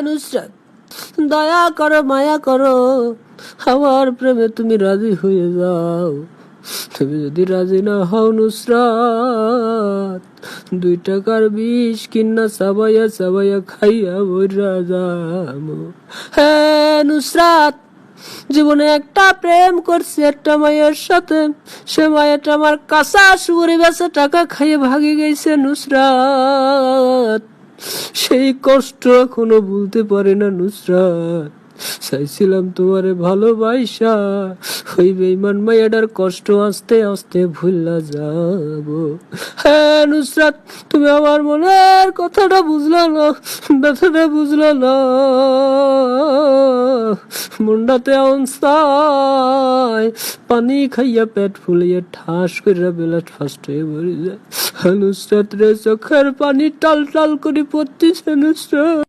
নুসরাত, দয়া করো, মায়া করো, আমার প্রেমে তুমি রাজি হয়ে যাও। তুমি যদি রাজি না হও নুসরাত, 2 টাকার বিষ কিনা চাবাইয়া চাবাইয়া খাইয়া বইরা যাবো। হ্যাঁ নুসরাত, জীবনে একটা প্রেম করছি একটা মায়ের সাথে, সে মায়েরটা আমার কাঁচা সুরে বেচা টাকা খাইয়ে ভাগে গেছে নুসরাত। সেই কষ্ট এখনো ভুলতে পারে না নুসরাত। চাইছিলাম তোমারে ভালোবাসা, ওই বেঈমান মাইয়াটার কষ্ট আস্তে আস্তে ভুলা যাব। হ্যাঁ নুসরাত, তুমি আমার মনের কথাটা বুঝলা না, ব্যথাটা বুঝলা না। মুন্ডাতে অনসায় পানি খাইয়া পেট ফুলিয়ে ঠাস করে বেলাট ফাস্ট হয়ে মরে যায়। নুসরাত রে চোখের পানি টাল টাল করে পড়তেছে নুসরাত।